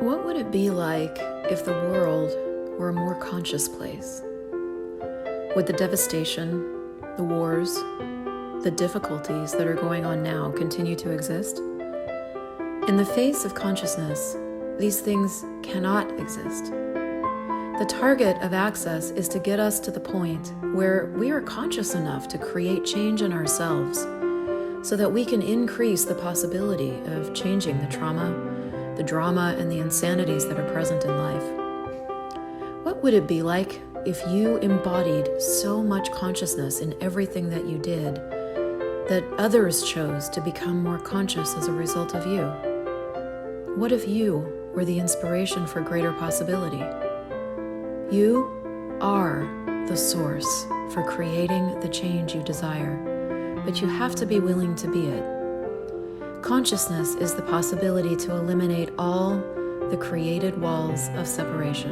What would it be like if the world were a more conscious place? Would the devastation, the wars, the difficulties that are going on now continue to exist? In the face of consciousness, these things cannot exist. The target of Access is to get us to the point where we are conscious enough to create change in ourselves so that we can increase the possibility of changing the trauma, the drama, and the insanities that are present in life. What would it be like if you embodied so much consciousness in everything that you did that others chose to become more conscious as a result of you? What if you were the inspiration for greater possibility? You are the source for creating the change you desire, but you have to be willing to be it. Consciousness is the possibility to eliminate all the created walls of separation.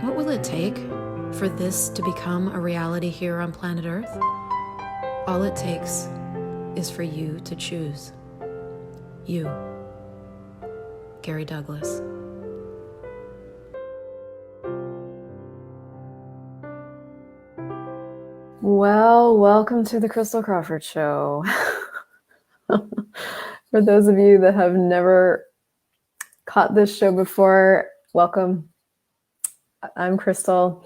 What will it take for this to become a reality here on planet Earth? All it takes is for you to choose. You, Gary Douglas. Well, welcome to the Christel Crawford Show. For those of you that have never caught this show before, welcome. I'm Christel,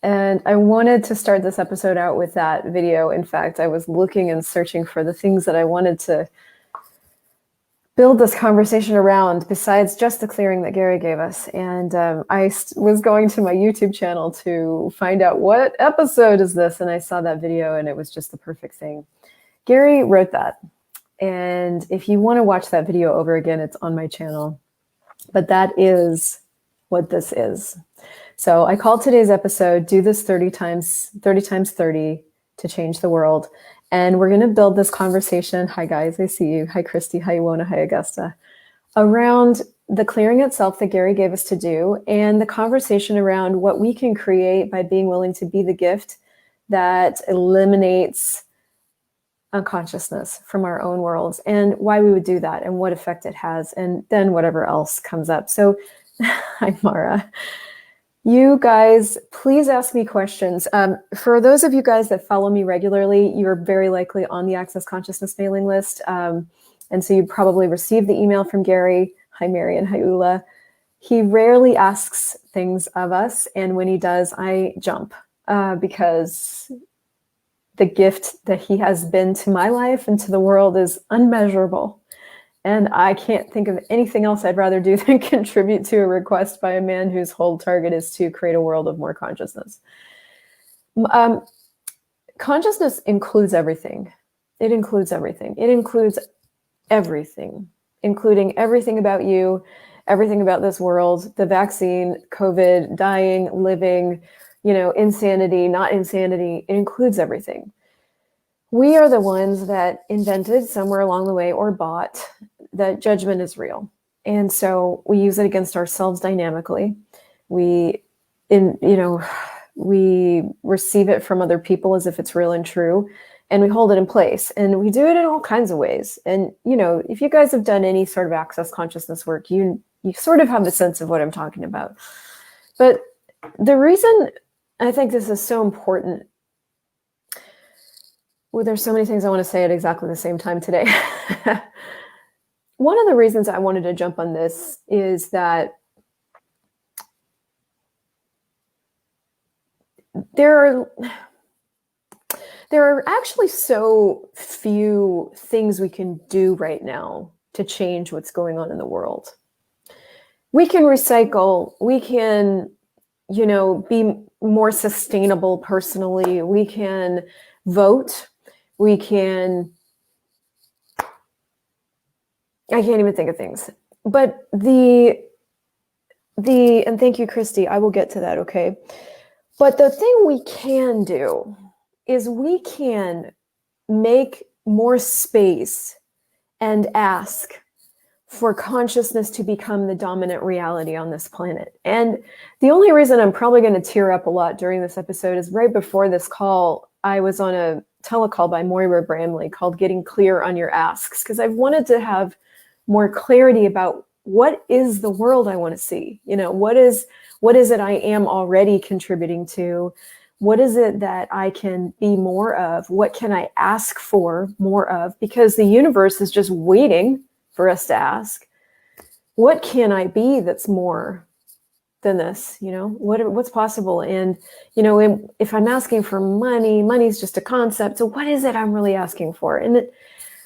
and I wanted to start this episode out with that video. In fact, I was looking and searching for the things that I wanted to build this conversation around besides just the clearing that Gary gave us. And I was going to my YouTube channel to find out what episode is this, and I saw that video and it was just the perfect thing. Gary wrote that. And if you want to watch that video over again, it's on my channel. But that is what this is. So I called today's episode, Do This 30 times 30 to Change the World. And we're going to build this conversation. Hi, guys. I see you. Hi, Christy. Hi, Iwona. Hi, Augusta. Around the clearing itself that Gary gave us to do, and the conversation around what we can create by being willing to be the gift that eliminates unconsciousness from our own worlds, and why we would do that and what effect it has, and then whatever else comes up. So, hi, Mara. You guys, please ask me questions. For those of you guys that follow me regularly, you're very likely on the Access Consciousness mailing list. And so you probably received the email from Gary. Hi, Mary, and hi, Ula. He rarely asks things of us. And when he does, I jump because the gift that he has been to my life and to the world is unmeasurable. And I can't think of anything else I'd rather do than contribute to a request by a man whose whole target is to create a world of more consciousness. Consciousness includes everything. It includes everything. It includes everything, including everything about you, everything about this world, the vaccine, COVID, dying, living, insanity, not insanity. It includes everything. We are the ones that invented somewhere along the way or bought that judgment is real. And so we use it against ourselves dynamically. We receive it from other people as if it's real and true, and we hold it in place. And we do it in all kinds of ways. And, if you guys have done any sort of access consciousness work, you sort of have a sense of what I'm talking about. But the reason I think this is so important, well, there's so many things I want to say at exactly the same time today. One of the reasons I wanted to jump on this is that there are actually so few things we can do right now to change what's going on in the world. We can recycle, we can, be more sustainable personally, we can vote, we can, I can't even think of things. But and thank you, Christy, I will get to that, okay? But the thing we can do is we can make more space and ask for consciousness to become the dominant reality on this planet. And the only reason I'm probably going to tear up a lot during this episode is right before this call, I was on a telecall by Moira Bramley called Getting Clear on Your Asks, because I've wanted to have more clarity about what is the world I want to see? What is it I am already contributing to? What is it that I can be more of? What can I ask for more of? Because the universe is just waiting for us to ask, what can I be that's more than this? What's possible? And, if I'm asking for money's just a concept. So what is it I'm really asking for? And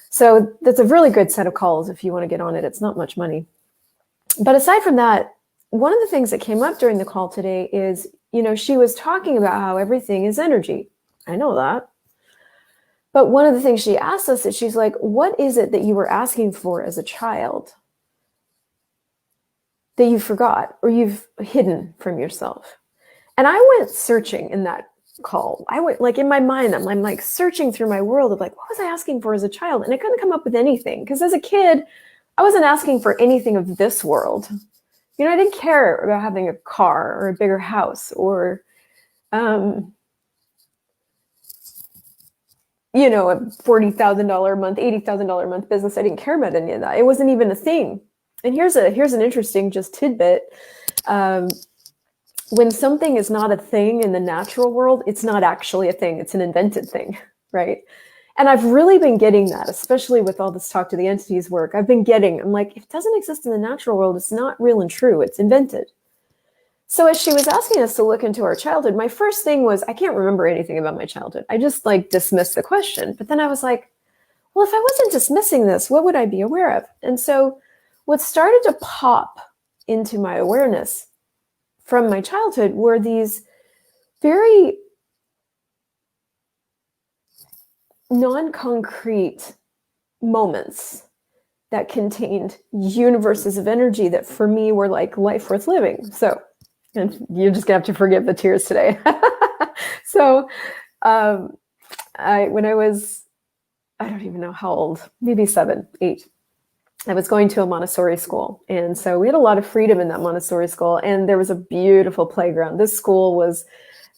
so that's a really good set of calls if you want to get on it. It's not much money. But aside from that, one of the things that came up during the call today is, she was talking about how everything is energy. I know that. But one of the things she asked us is, she's like, what is it that you were asking for as a child that you forgot or you've hidden from yourself? And I went searching in that call. I went, like, in my mind, I'm like searching through my world of, like, what was I asking for as a child? And I couldn't come up with anything, because as a kid, I wasn't asking for anything of this world. I didn't care about having a car or a bigger house or, a $40,000 a month, $80,000 a month business. I didn't care about any of that. It wasn't even a thing. And here's an interesting just tidbit. When something is not a thing in the natural world, it's not actually a thing. It's an invented thing, right? And I've really been getting that, especially with all this talk to the entities work. I'm like, if it doesn't exist in the natural world, it's not real and true. It's invented. So as she was asking us to look into our childhood, my first thing was, I can't remember anything about my childhood. I just dismissed the question. But then I was like, well, if I wasn't dismissing this, what would I be aware of? And so what started to pop into my awareness from my childhood were these very non-concrete moments that contained universes of energy that for me were like life worth living. So, and you're just gonna have to forgive the tears today. So when I was, I don't even know how old, maybe 7, 8, I was going to a Montessori school. And so we had a lot of freedom in that Montessori school. And there was a beautiful playground. This school was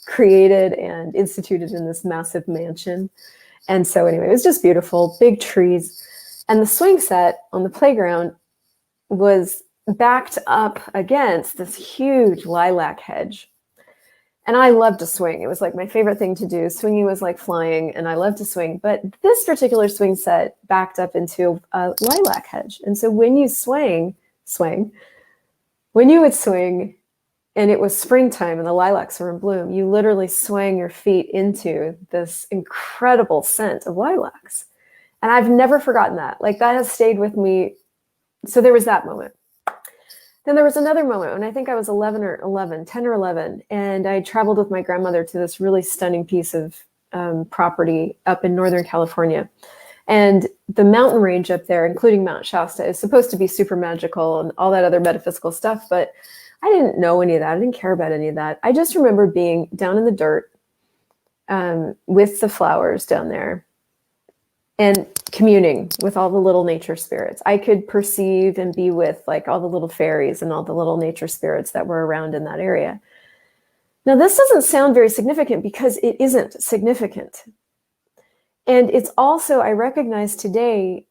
created and instituted in this massive mansion. And so anyway, it was just beautiful, big trees. And the swing set on the playground was backed up against this huge lilac hedge. And I loved to swing. It was like my favorite thing to do. Swinging was like flying, and I loved to swing. But this particular swing set backed up into a lilac hedge. And so when you when you would swing, and it was springtime and the lilacs were in bloom, you literally swang your feet into this incredible scent of lilacs. And I've never forgotten that. Like, that has stayed with me. So there was that moment. Then there was another moment when I think I was 10 or 11, and I traveled with my grandmother to this really stunning piece of property up in Northern California. And the mountain range up there, including Mount Shasta, is supposed to be super magical and all that other metaphysical stuff, but I didn't know any of that. I didn't care about any of that. I just remember being down in the dirt with the flowers down there and communing with all the little nature spirits. I could perceive and be with like all the little fairies and all the little nature spirits that were around in that area. Now, this doesn't sound very significant because it isn't significant. And it's also, I recognize today,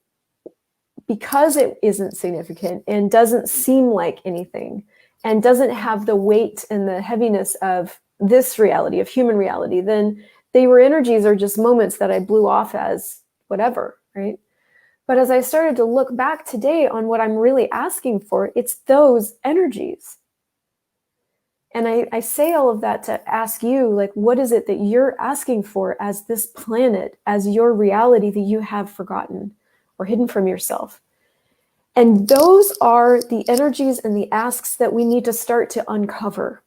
because it isn't significant and doesn't seem like anything and doesn't have the weight and the heaviness of this reality, of human reality, then they were energies or just moments that I blew off as whatever, right? But as I started to look back today on what I'm really asking for, it's those energies. And I say all of that to ask you, like, what is it that you're asking for as this planet, as your reality that you have forgotten or hidden from yourself? And those are the energies and the asks that we need to start to uncover.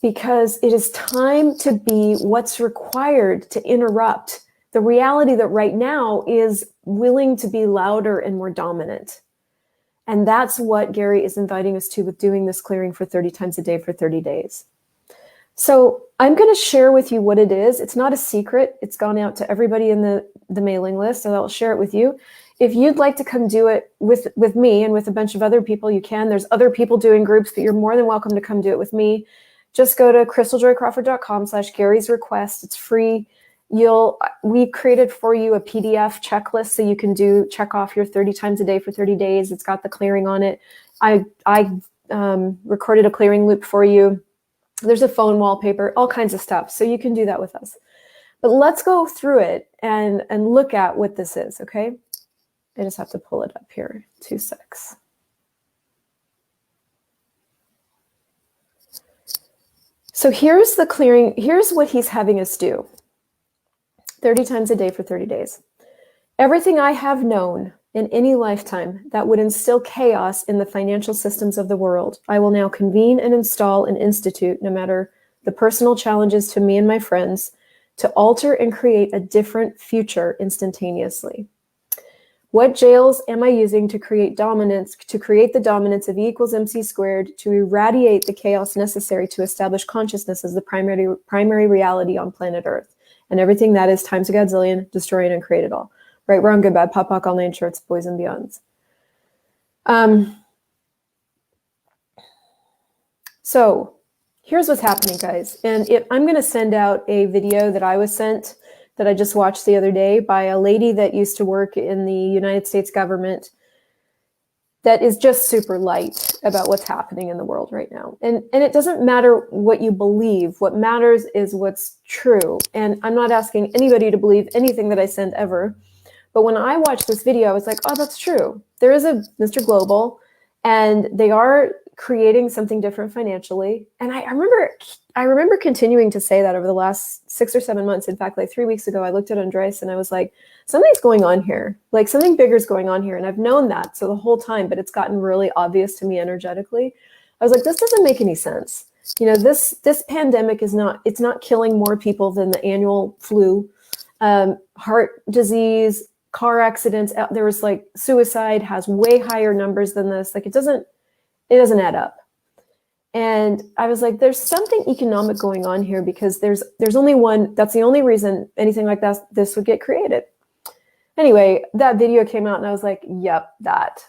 Because it is time to be what's required to interrupt the reality that right now is willing to be louder and more dominant. And that's what Gary is inviting us to with doing this clearing for 30 times a day for 30 days. So I'm going to share with you what it is. It's not a secret. It's gone out to everybody in the mailing list, so I'll share it with you. If you'd like to come do it with me and with a bunch of other people, you can. There's other people doing groups, but you're more than welcome to come do it with me. Just go to crystaljoycrawford.com/Gary's request. It's free. we created for you a PDF checklist so you can check off your 30 times a day for 30 days. It's got the clearing on it. I recorded a clearing loop for you. There's a phone wallpaper, all kinds of stuff. So you can do that with us. But let's go through it and look at what this is, okay? I just have to pull it up here, 2 secs. So here's the clearing. Here's what he's having us do. 30 times a day for 30 days. Everything I have known in any lifetime that would instill chaos in the financial systems of the world, I will now convene and install and institute, no matter the personal challenges to me and my friends, to alter and create a different future instantaneously. What jails am I using to create dominance, to create the dominance of E equals MC squared, to irradiate the chaos necessary to establish consciousness as the primary reality on planet Earth, and everything that is times a godzillion, destroy and create it all. Right, wrong, good, bad, pop, pock, all nine shorts, boys and beyonds. So here's what's happening, guys. And I'm going to send out a video that I was sent that I just watched the other day by a lady that used to work in the United States government that is just super light about what's happening in the world right now. And it doesn't matter what you believe. What matters is what's true. And I'm not asking anybody to believe anything that I send ever. But when I watched this video, I was like, oh, that's true. There is a Mr. Global, and they are creating something different financially. And I remember continuing to say that over the last 6 or 7 months. In fact, like 3 weeks ago, I looked at Andres and I was like, something's going on here. Like something bigger is going on here. And I've known that so the whole time, but it's gotten really obvious to me energetically. I was like, this doesn't make any sense. You know, this pandemic it's not killing more people than the annual flu, heart disease, car accidents. There was like suicide has way higher numbers than this. Like it doesn't add up. And I was like, there's something economic going on here, because there's only one, that's the only reason anything like this would get created. Anyway, that video came out and I was like, yep, that.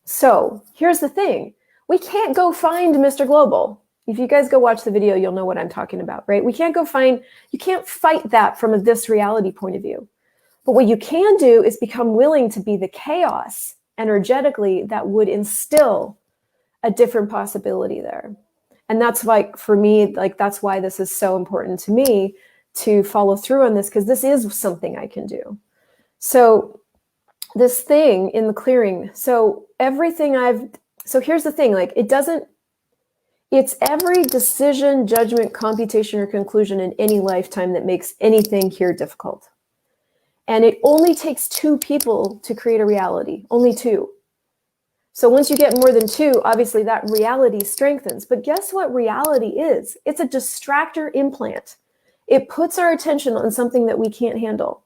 So here's the thing. We can't go find Mr. Global. If you guys go watch the video, you'll know what I'm talking about, right? You can't fight that from this reality point of view. But what you can do is become willing to be the chaos energetically that would instill a different possibility there. And that's like, for me, like that's why this is so important to me to follow through on this, because this is something I can do. So this thing in the clearing, so here's the thing, like it's every decision, judgment, computation, or conclusion in any lifetime that makes anything here difficult. And it only takes 2 people to create a reality, only 2. So once you get more than 2, obviously that reality strengthens. But guess what reality is? It's a distractor implant. It puts our attention on something that we can't handle.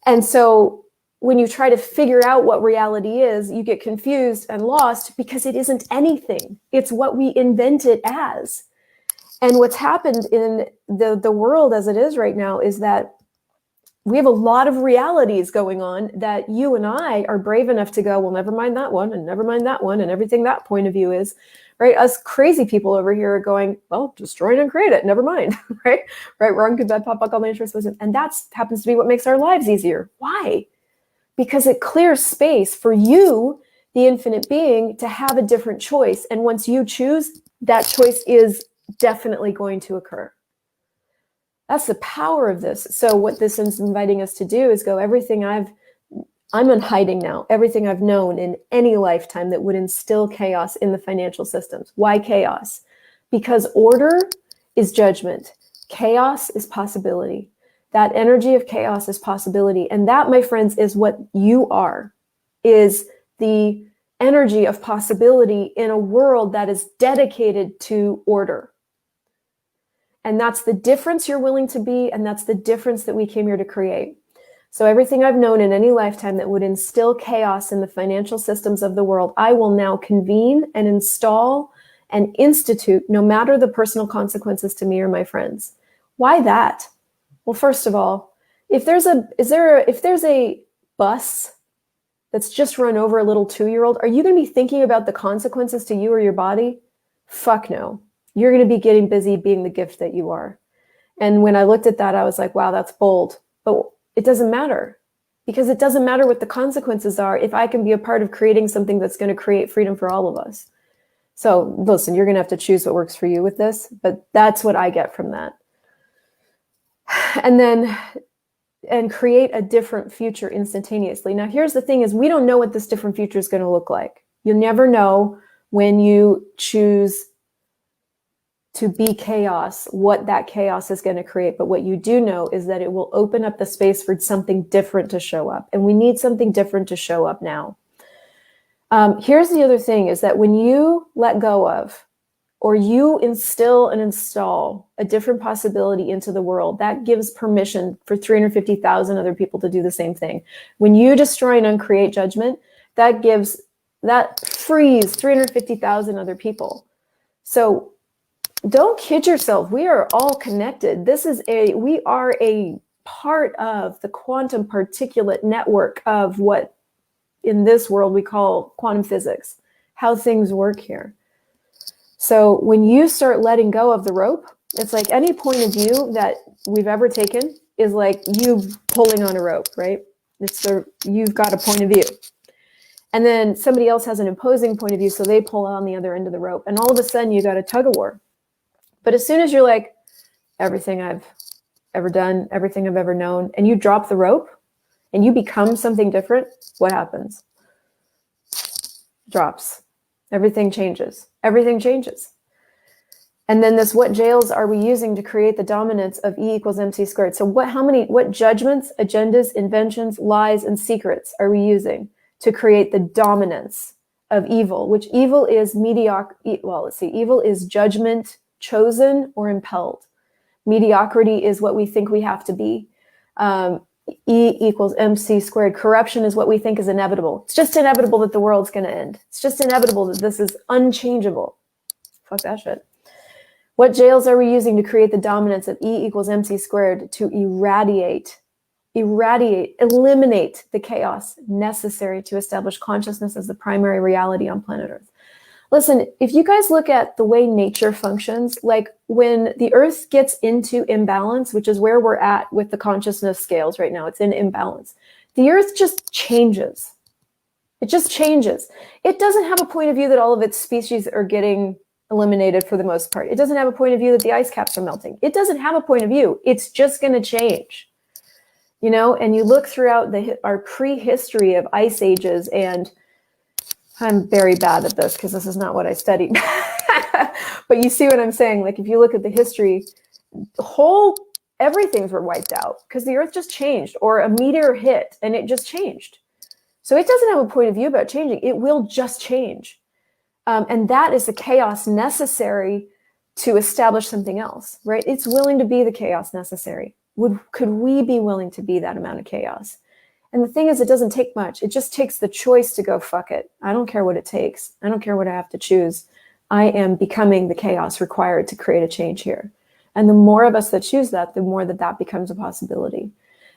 And so when you try to figure out what reality is, you get confused and lost because it isn't anything. It's what we invent it as. And what's happened in the world as it is right now is that we have a lot of realities going on that you and I are brave enough to go, well, never mind that one, and never mind that one, and everything that point of view is, right? Us crazy people over here are going, well, destroy it and create it, never mind, right? Right, wrong, good, bad, pop, buck, all my interests, and that happens to be what makes our lives easier. Why? Because it clears space for you, the infinite being, to have a different choice. And once you choose, that choice is definitely going to occur. That's the power of this. So what this is inviting us to do is go, I'm unhiding now, everything I've known in any lifetime that would instill chaos in the financial systems. Why chaos? Because order is judgment. Chaos is possibility. That energy of chaos is possibility. And that, my friends, is what you are, is the energy of possibility in a world that is dedicated to order. And that's the difference you're willing to be, and that's the difference that we came here to create. So everything I've known in any lifetime that would instill chaos in the financial systems of the world, I will now convene and install and institute, no matter the personal consequences to me or my friends. Why that? Well, first of all, if there's a bus that's just run over a little 2-year-old, are you going to be thinking about the consequences to you or your body? Fuck no. You're going to be getting busy being the gift that you are. And when I looked at that, I was like, wow, that's bold. But it doesn't matter, because it doesn't matter what the consequences are if I can be a part of creating something that's going to create freedom for all of us. So listen, you're going to have to choose what works for you with this, but that's what I get from that. And create a different future instantaneously. Now, here's the thing is we don't know what this different future is going to look like. You'll never know when you choose to be chaos, what that chaos is going to create. But what you do know is that it will open up the space for something different to show up. And we need something different to show up now. Here's the other thing is that when you let go of, or you instill and install a different possibility into the world, that gives permission for 350,000 other people to do the same thing. When you destroy and uncreate judgment, that frees 350,000 other people. So don't kid yourself. We are all connected. We are a part of the quantum particulate network of what in this world we call quantum physics, how things work here. So when you start letting go of the rope, it's like any point of view that we've ever taken is like you pulling on a rope, right? You've got a point of view. And then somebody else has an opposing point of view, so they pull on the other end of the rope. And all of a sudden you got a tug of war. But as soon as you're like, everything I've ever done, everything I've ever known, and you drop the rope and you become something different, what happens? Drops. Everything changes. Everything changes. And then what jails are we using to create the dominance of E equals MC squared? So what judgments, agendas, inventions, lies, and secrets are we using to create the dominance of evil, which evil is evil is judgment, chosen or impelled. Mediocrity is what we think we have to be. E equals MC squared. Corruption is what we think is inevitable. It's just inevitable that the world's going to end. It's just inevitable that this is unchangeable. Fuck that shit. What jails are we using to create the dominance of E equals MC squared to eliminate the chaos necessary to establish consciousness as the primary reality on planet Earth? Listen, if you guys look at the way nature functions, like when the Earth gets into imbalance, which is where we're at with the consciousness scales right now, it's in imbalance. The Earth just changes. It just changes. It doesn't have a point of view that all of its species are getting eliminated for the most part. It doesn't have a point of view that the ice caps are melting. It doesn't have a point of view. It's just going to change. You know, and you look throughout our prehistory of ice ages, and I'm very bad at this because this is not what I studied. But you see what I'm saying? Like if you look at the history, everything's were wiped out because the Earth just changed, or a meteor hit and it just changed. So it doesn't have a point of view about changing. It will just change. And that is the chaos necessary to establish something else, right? It's willing to be the chaos necessary. Could we be willing to be that amount of chaos? And the thing is, it doesn't take much. It just takes the choice to go, fuck it. I don't care what it takes. I don't care what I have to choose. I am becoming the chaos required to create a change here. And the more of us that choose that, the more that becomes a possibility.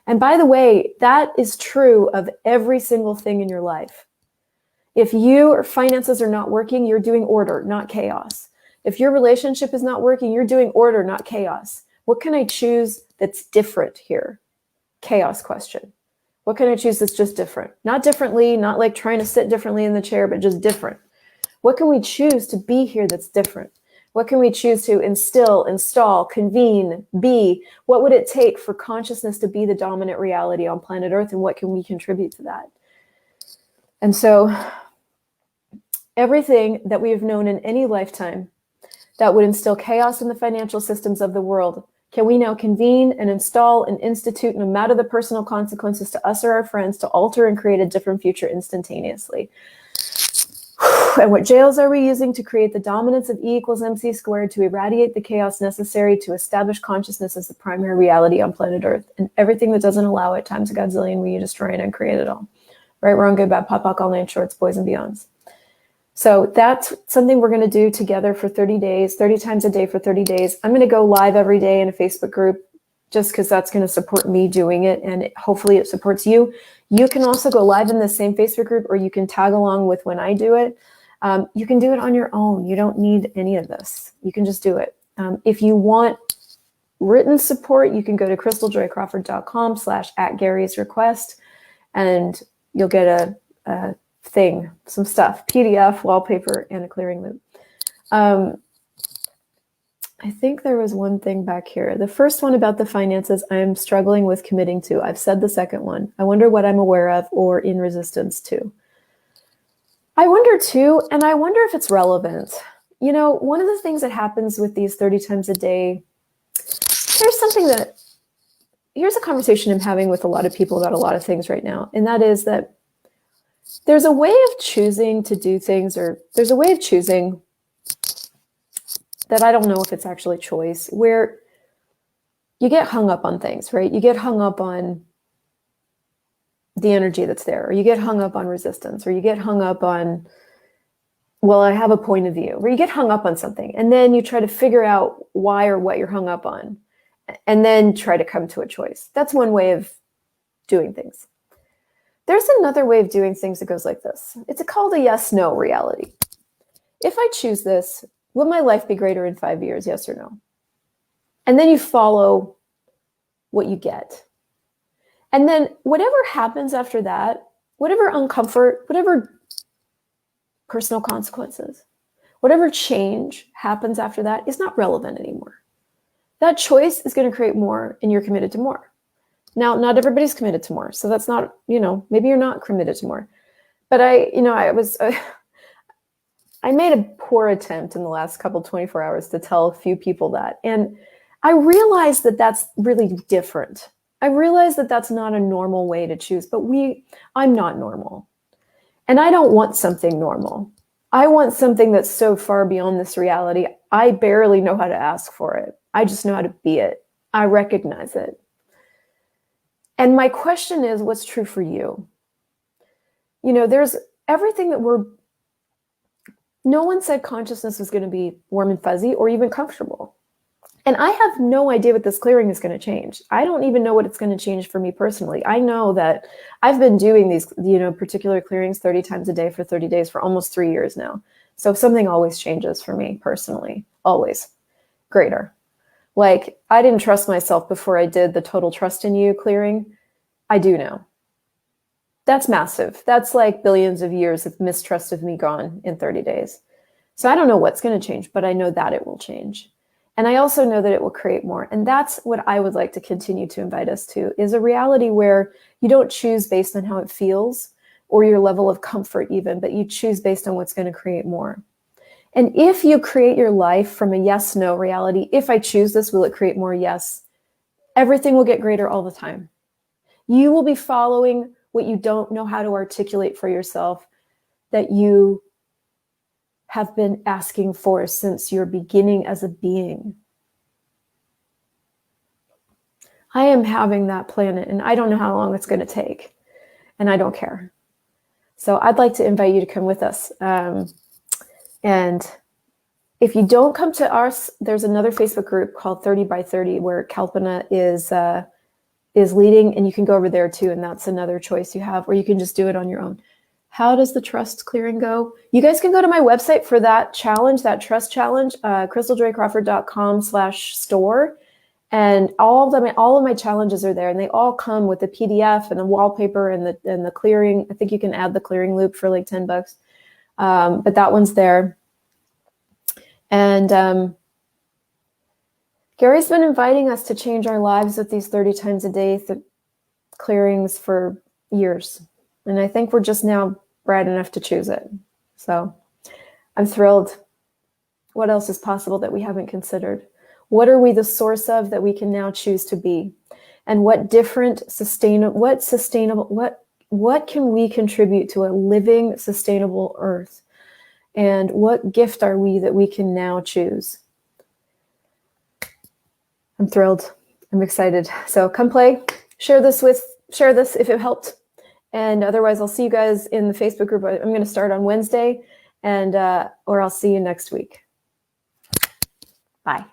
And by the way, that is true of every single thing in your life. If your finances are not working, you're doing order, not chaos. If your relationship is not working, you're doing order, not chaos. What can I choose that's different here? Chaos question. What can I choose that's just different? Not differently, not like trying to sit differently in the chair, but just different. What can we choose to be here that's different? What can we choose to instill, install, convene, be? What would it take for consciousness to be the dominant reality on planet Earth, and what can we contribute to that? And so everything that we have known in any lifetime that would instill chaos in the financial systems of the world, can we now convene and install and institute, no matter the personal consequences to us or our friends, to alter and create a different future instantaneously? And what jails are we using to create the dominance of E equals MC squared to irradiate the chaos necessary to establish consciousness as the primary reality on planet Earth? And everything that doesn't allow it times a godzillion, we destroy it and create it all. Right, wrong, good, bad, pop, all night shorts, boys and beyonds. So that's something we're going to do together for 30 days, 30 times a day for 30 days. I'm going to go live every day in a Facebook group just because that's going to support me doing it, and hopefully it supports you. You can also go live in the same Facebook group, or you can tag along with when I do it. You can do it on your own. You don't need any of this. You can just do it. If you want written support, you can go to christeljoycrawford.com/@Gary'sRequest, and you'll get a thing, some stuff, PDF, wallpaper, and a clearing loop. I think there was one thing back here. The first one about the finances, I'm struggling with committing to. I've said the second one. I wonder what I'm aware of or in resistance to. I wonder too, and I wonder if it's relevant. You know, one of the things that happens with these 30 times a day, here's a conversation I'm having with a lot of people about a lot of things right now. And that is that there's a way of choosing to do things, or there's a way of choosing that I don't know if it's actually choice, where you get hung up on things, right? You get hung up on the energy that's there, or you get hung up on resistance, or you get hung up on, well, I have a point of view, or you get hung up on something, and then you try to figure out why or what you're hung up on, and then try to come to a choice. That's one way of doing things. There's another way of doing things that goes like this. It's called a yes-no reality. If I choose this, will my life be greater in 5 years, yes or no? And then you follow what you get. And then whatever happens after that, whatever uncomfort, whatever personal consequences, whatever change happens after that is not relevant anymore. That choice is going to create more, and you're committed to more. Now, not everybody's committed to more. So that's not, maybe you're not committed to more. But I made a poor attempt in the last 24 hours to tell a few people that. And I realized that that's really different. I realized that that's not a normal way to choose, but I'm not normal. And I don't want something normal. I want something that's so far beyond this reality, I barely know how to ask for it. I just know how to be it. I recognize it. And my question is, what's true for you? There's everything that no one said consciousness was going to be warm and fuzzy or even comfortable. And I have no idea what this clearing is going to change. I don't even know what it's going to change for me personally. I know that I've been doing these, particular clearings 30 times a day for 30 days for almost 3 years now. So something always changes for me personally, always greater. Like, I didn't trust myself before I did the total trust in you clearing. I do now. That's massive. That's like billions of years of mistrust of me gone in 30 days. So I don't know what's going to change, but I know that it will change. And I also know that it will create more. And that's what I would like to continue to invite us to, is a reality where you don't choose based on how it feels or your level of comfort even, but you choose based on what's going to create more. And if you create your life from a yes-no reality, if I choose this, will it create more? Yes. Everything will get greater all the time. You will be following what you don't know how to articulate for yourself, that you have been asking for since your beginning as a being. I am having that planet, and I don't know how long it's going to take, and I don't care. So I'd like to invite you to come with us. And if you don't come to ours, there's another Facebook group called 30 by 30 where Kalpana is leading, and you can go over there too, and that's another choice you have, or you can just do it on your own. How does the trust clearing go? You guys can go to my website for that challenge, that trust challenge, christeljoycrawford.com/store. And all of my challenges are there, and they all come with the PDF and the wallpaper and the clearing. I think you can add the clearing loop for like $10. But that one's there. And Gary's been inviting us to change our lives with these 30 times a day clearings for years. And I think we're just now bright enough to choose it. So I'm thrilled. What else is possible that we haven't considered? What are we the source of that we can now choose to be? And what can we contribute to a living, sustainable earth? And what gift are we that we can now choose? I'm thrilled. I'm excited. So come play. Share this if it helped. And otherwise, I'll see you guys in the Facebook group. I'm going to start on Wednesday, or I'll see you next week. Bye.